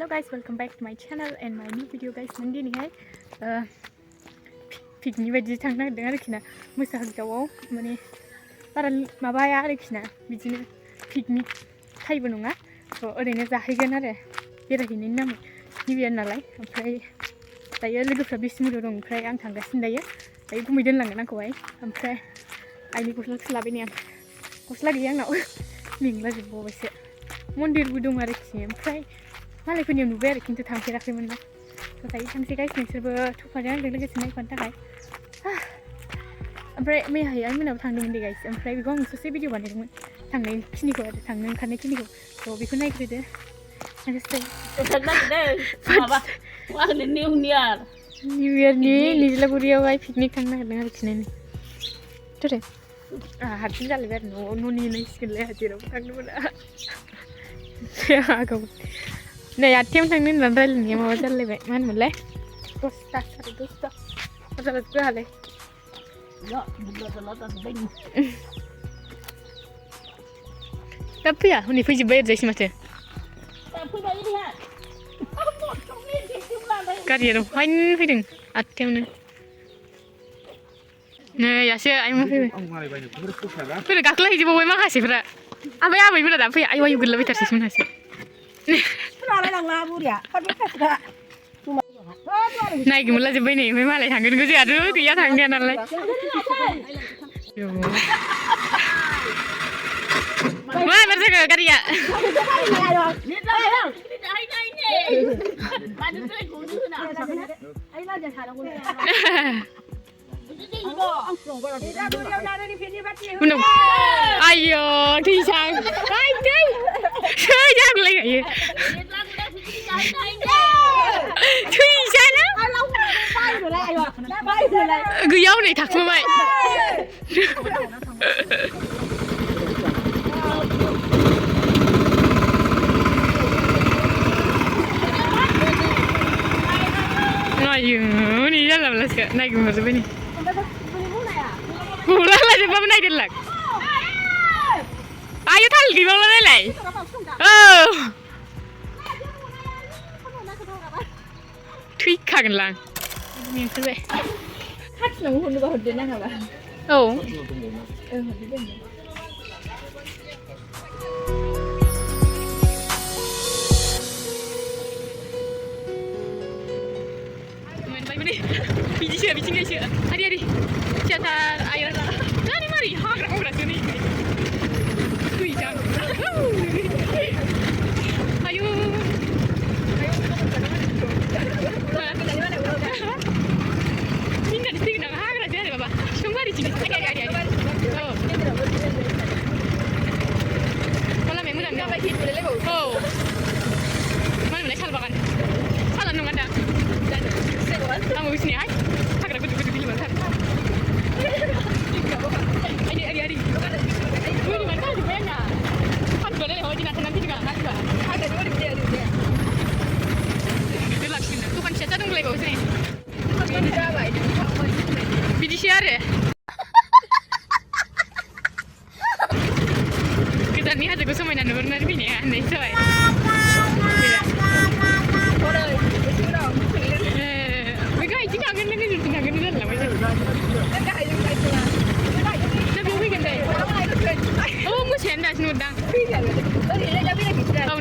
Hello guys, welcome back to my channel and my new video guys. Nanti nih piknik bayi tangna dengan kina musa hokdaoआव माने बारा माबाया आरोखिना बिदिनो piknik type नङा ओरैनो जाहैगोन आरो बेरायहैनायनि नामै गिबियाव नालाय ओमफ्राय दायो लोगोफ्रा बिसिमुराव दं ओमफ्राय आं थांगासिनो दायो गुमै दोनलांगोन आंखौहाय ओमफ्राय आइनि गस्लाखौसो लाबाय आं गस्ला गैया आंनाव मेंलाजोबबावबायसो मन्दिरबो दं आरोखि ओमफ्राय मालायफोरनियाव नुबाय आरो खिन्थु थांफेराखैमोन ना दायो थांसै गाइस नोंसोरबो थुफादों आंजों लोगोसे नायफानो थाखाय ओमफ्राय मैयाहाय आइ मोनाबो थांदोंमोन दे गाइस ओमफ्राय बेखौ आं ससे भिडिअ बानायदोंमोन थांनाय खिनिखौ आरो थांनो ओंखारनाय खिनिखौ थ' बेखौ नायग्रोदो निउ इयारनि निज्लागुरियावहाय पिकनिक थांनो नागिरदों आरोखि नायनो थ'रे आंहा हारसिं जालायबाय आरो न'नि नायसिगोनलाय जेरावबो थांनो मोना नै आठथायावनो थांनो होननानै रायलायनाया माबा जालायबाय मा होनोमोनलाय 10ता साराय 10ता मा जालायखो जोंहालाय दा फैया हनै फैजोब्बाय ओरैजायसो माथो गारिया दहायनो फैदों 8थायावनो नै दासो आइमा फैबाय फोरा गाखोलाहैजोबबावबाय माखासेफ्रा ओमफ्राय आबैफोरा दा फैया आयौ गोरलाबायथारसै मोनहासो नायगोमोनला जोब्बाय नै ओमफ्राय मालाय थांगोन जोंहाथ' गैया थांनाया नालाय मा एबार जाखो गारिया ayo thysang जागुलायखायो गैया हनै थाखोमाबाय ayo नै जानला मोनलासो नायगोमोरजोब्बाय नै गुलांलाजोबबाबो नायदोनलां आयौ थाल गैबावला नायलाय थैखागोनलां मेंथारबाय खाथिनाव हरनोबा हरदो नाङाबा बिदिसो बिथिंजायसो आरि थियाटार आयो जानि मारै हाग्रा बंग्रासो नै थैजां आयौ मिन्टानिसो फैगोन आं हाग्रासो आरो माबा बिफांबारिथिं आरि लामाया मोजां जाबाय मा होनोमोनलाय साल बागान सालानो नङा दा आंबो मिथिनायाहाय हाग्रा गोजौ गोजौ गिलिबाथार आरि बोरैबानो जाजोब्बाय आंना फानबाय माबायदि नाथारनानै फैदों आं दोनलांसिगोन दखान फिसा जादोंलायबावसो नै बिदिसो आरो गोजाननि हाजोखौ समायना नुहुरनानै फैनाया नै जाबाय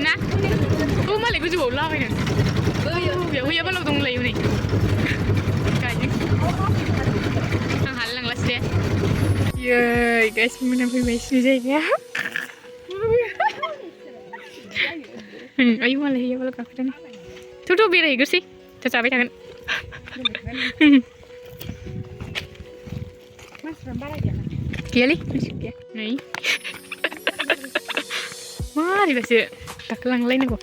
ना मालाय गोजौआव लाबायदों बेयाव हैयाबा लाव दंलायो नै गायदों आं हालायलांलासो देयै गाइस मोना फैबाय सिनि जायगाया आयौ मालाय हैयाबा गाखोदों थ' बेरायहैग्रोसै थ' जाबाय थागोन गैयालै गैया नै मारैबासो गाखोलांलायनांगौ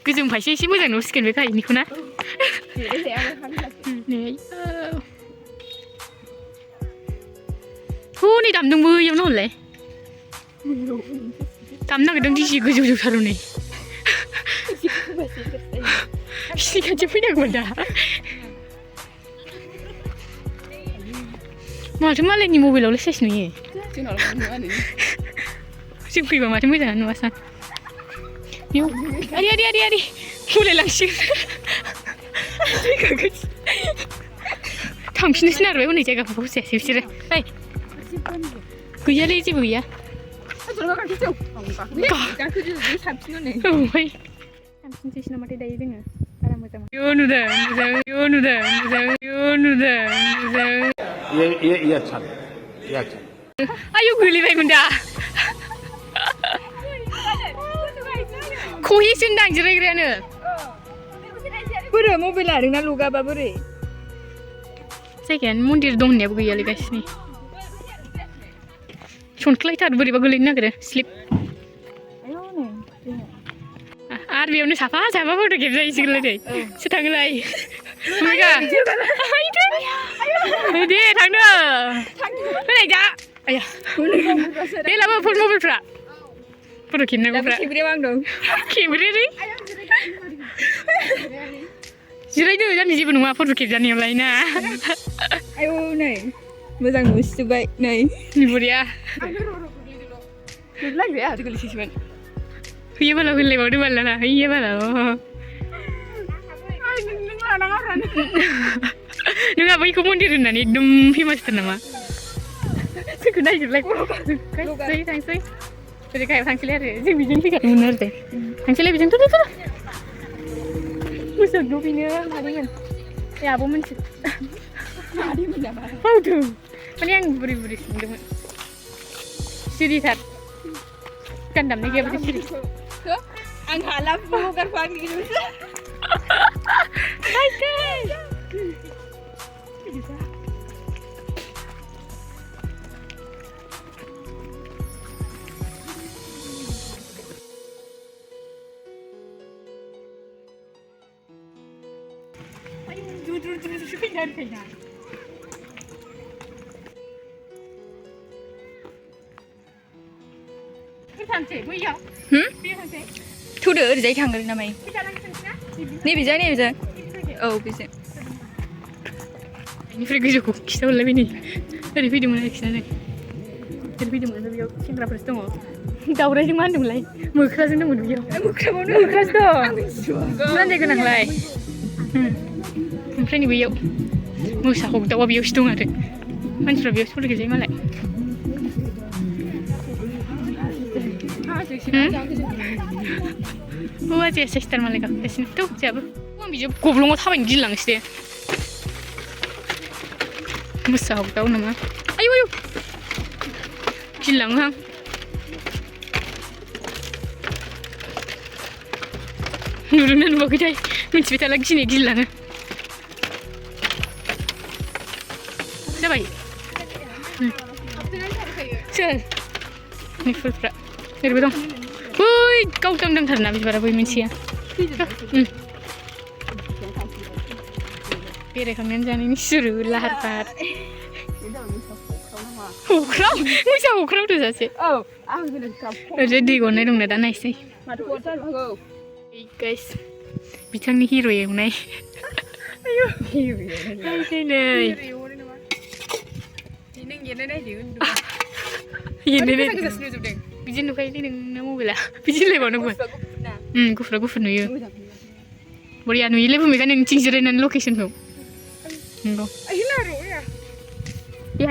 गोजौनिफ्रायसो एसे मोजां नुसिगोन बे गायनिखौ ना हनै दामदोंबो इयावनो हरलाय दामनो नागिरदों दिजि गोजौ जौथाराव नै बिसिनि खाथियाव फैनांगौमोन दा माथो मालायनि मबाइलावलाय साइस नुयो जों फैबा माथो मोजाङानो नुवासा बेयाव आरि मुलायलांसिगोन थांफिननोसै आरो हनै जायगाखौ फसायासै बिसोरो ओइ गैयालै जेबो गैया थांफिनसैसो नामाथाय दायो जोङो बारा मोजां नुदों आयौ गोलैबायमोन दा खहेसो होनदां जिरायग्रायानो बोरो मबाइल लादोंना लगाबा बोरै जायगायानो मन्दिर दं होननायाबो गैयालै गासिनि सनख्लायथार बोरैबा गोलैनो नागिरो स्लिप आरो बेयावनो साफा फट' खेबजाहैसिगोनलाय नै सोर थाङोलाय दे थांनो होनाय जा आया दे लाबो मबाइलफ्रा फट' खेबनांगौफ्रा खेबग्रोलै जिरायदो जानि जेबो नङा फट' खेबजानायावलाय ना आयौ नै मोजां नुसिजोब्बाय नै बरिया गोग्लैलायबाय आरो गोलैसैसोमोन हैयो बाला होनलायबावदो बाला हैयो बाला नोंहा बैखौ मन्दिर होननानै एकदम फेमासथार नामा जोंखौ नायजोबलाय थांसै ओरै गाहायाव थांसैलाय आरो जों बिजोंनो फैखादोंमोन आरो थांसैलाय बिजोंथ' मोजां न' बेनो मादैमोन ए आब'मोनसो बावदों माने आं बुरि सोंदोंमोन सिरिथार गान दामनाय गैयाबाथाय सिरि आं हाला हगारफाग्रि थुदो ओरैजाय थांगोन ना मायो नैबेजों औ बेजों बेनिफ्राय गोजौखौ खिथाहरलायबाय नै ओरै फैदोंमोन आरोखि ना जों ओरै फैदोंमोन बेयाव सेंग्राफोरसो दङ दावरायजों मा होनदोंमोनलाय मोख्राजों दंमोन बेयाव मोख्रासो दं लान्जाय गोनांलाय ओमफ्राय नै बैयाव मोसा हगदावा बेयावसो दं आरो मानसिफ्रा बेयावसो फट' खेबजायो मालाय आजाया सेस्टार मालाय गाखोगासिनो थ' जोंहाबो आं बिदि गब्लङाव थाबायनो गिलांसै दे मोसा हगदाव नामा आयौ गिलाङोहां नुदोंना नुवाखैथाय मिथिबाय थाला गिनाय गिलाङो जाबाय सोर नै फुलफ्रा ओरैबो दं बै गावदांथारना बिबारा बै मोनसेया बेरायखांनानै जानायनि सुरु लाहार फाहार हख्राव मोसा हख्रावदो सासे ओरैजाय दै गनाय दंना दा नायसै गाइस बिथांनि हिर' एवनाय बिदि नुखायोलै नोंना मबाइला बिदि होनलायबावनांगौ गुफुर नुयो बरिया नुयोलै बुंबायखा नोंथिं जिरायनानै लकेसनखौ नंगौ दे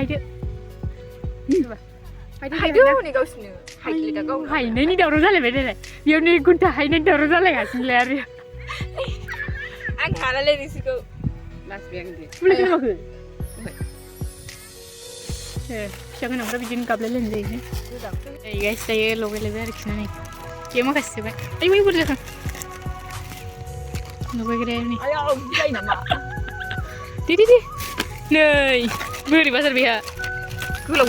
हायनायनि दावराव जालायबाय देलाय बेयाव 1 घन्टा हायनायनि दावराव जालायगासिनोलाय आरो आं हालालै नोंसोरखौ फिसा गोनांफ्रा बिदिनो गाबलायलायनाय जायो गाइस दायो लगायलायबाय आरोखि ना नै बेयाव माखासे जोबाय आयौ बुरजा जाखां लगायग्राया नै दे नै बोरैबाथार बेहा गोलाव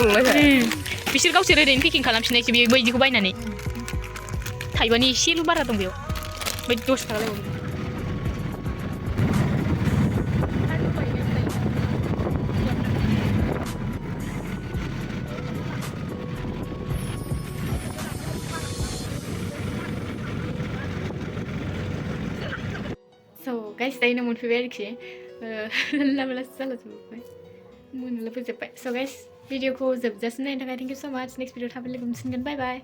बिसोर गावसोर ओरैनो पेकिं खालामफिननायसो बे बायदिखौ बायनानै थाइबानि एसेल' बारा दं बेयाव ओमफ्राय 10 थाखा लायबावो गाइस दायो मोनफैबाय आरोखि लाबोलासो जालाजोब्बाय मोनलाबोजोब्बाय स' गाइस भिडिअखौ जोबजासिम नायनो थाखाय थेंक इउ स' माच नेक्स्ट भिडिअ थाबै लोगो मोनसिगोन बाय बाय